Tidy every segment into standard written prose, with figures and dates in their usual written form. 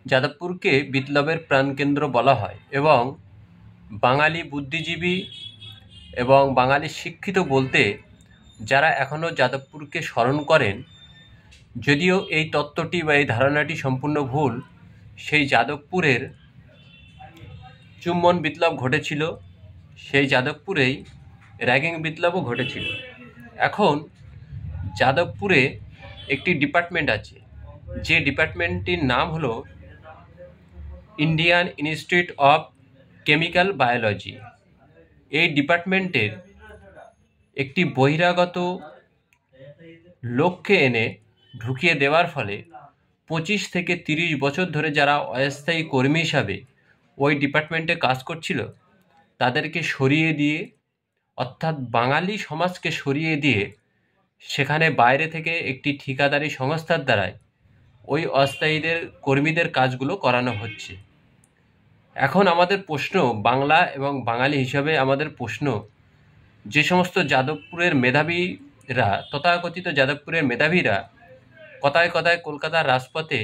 যাদবপুরকে বিপ্লবের প্রাণকেন্দ্র বলা হয় এবং বাঙালি বুদ্ধিজীবী এবং বাঙালি শিক্ষিত বলতে যারা এখনও যাদবপুরকে স্মরণ করেন, যদিও এই তত্ত্বটি বা এই ধারণাটি সম্পূর্ণ ভুল। সেই যাদবপুরের চুম্বন বিপ্লব ঘটেছিল, সেই যাদবপুরেই র্যাগিং বিপ্লবও ঘটেছিল। এখন যাদবপুরে একটি ডিপার্টমেন্ট আছে, যে ডিপার্টমেন্টটির নাম হলো Indian institute of chemical biology. এই ডিপার্টমেন্টের একটি বহিরাগত লোককে এনে ঢুকিয়ে দেওয়ার ফলে 25 থেকে 30 বছর ধরে যারা অস্থায়ী কর্মী হিসাবে ওই ডিপার্টমেন্টে কাজ করছিল তাদেরকে সরিয়ে দিয়ে, অর্থাৎ বাঙালি সমাজকে সরিয়ে দিয়ে সেখানে বাইরে থেকে একটি ঠিকাদারি সংস্থার দ্বারাই ওই অস্থায়ীদের কর্মীদের কাজগুলো করানো হচ্ছে। এখন আমাদের প্রশ্ন, বাংলা এবং বাঙালি হিসাবে আমাদের প্রশ্ন, যে সমস্ত যাদবপুরের মেধাবীরা, তথাকথিত যাদবপুরের মেধাবীরা কথায় কথায় কলকাতার রাজপথে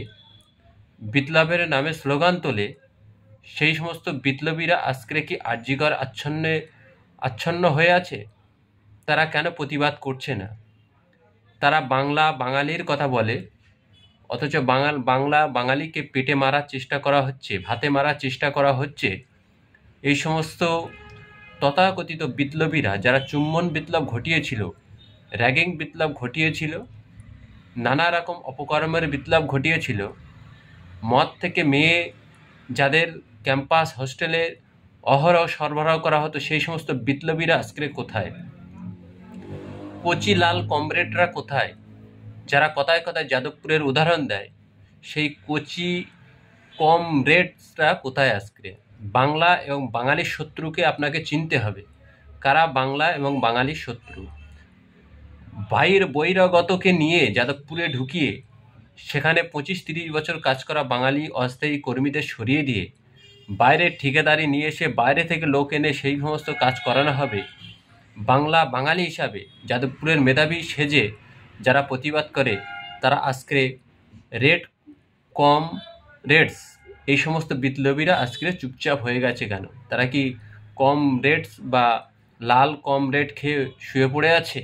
বিপ্লবের নামে স্লোগান তোলে, সেই সমস্ত বিপ্লবীরা আজকে কি আরজিকর আচ্ছন্ন হয়ে আছে? তারা কেন প্রতিবাদ করছে না? তারা বাংলা বাঙালির কথা বলে, অথচ বাংলা বাঙালিকে পেটে মারার চেষ্টা করা হচ্ছে, ভাতে মারার চেষ্টা করা হচ্ছে। এই সমস্ত তথাকথিত বিপ্লবীরা যারা চুম্বন বিপ্লব ঘটিয়েছিল, র্যাগিং বিপ্লব ঘটিয়েছিল, নানা রকম অপকর্মের বিপ্লব ঘটিয়েছিল, মদ থেকে মেয়ে যাদের ক্যাম্পাস হোস্টেলে অহরহ সরবরাহ করা হতো, সেই সমস্ত বিপ্লবীরা আজকে কোথায়? কচি লাল কমরেডরা কোথায়? যারা কথায় কথায় যাদবপুরের উদাহরণ দেয়, সেই কচি কমরেডসরা কোথায় আজকে? বাংলা এবং বাঙালির শত্রুকে আপনাকে চিনতে হবে, কারা বাংলা এবং বাঙালির শত্রু। বহিরাগতকে নিয়ে যাদবপুরে ঢুকিয়ে সেখানে 25-30 বছর কাজ করা বাঙালি অস্থায়ী কর্মীদের সরিয়ে দিয়ে বাইরের ঠিকাদারি নিয়ে এসে বাইরে থেকে লোক এনে সেই সমস্ত কাজ করানো হবে। বাংলা বাঙালি হিসাবে যাদবপুরের মেধাবী সেজে যারা প্রতিবাদ করে, তারা আজকে রেড কম রেডস, এই সমস্ত বিপ্লবীরা আজকে চুপচাপ হয়ে গেছে কেন? তারা কি কম রেডস বা লাল কম রেড খেয়ে শুয়ে পড়ে আছে?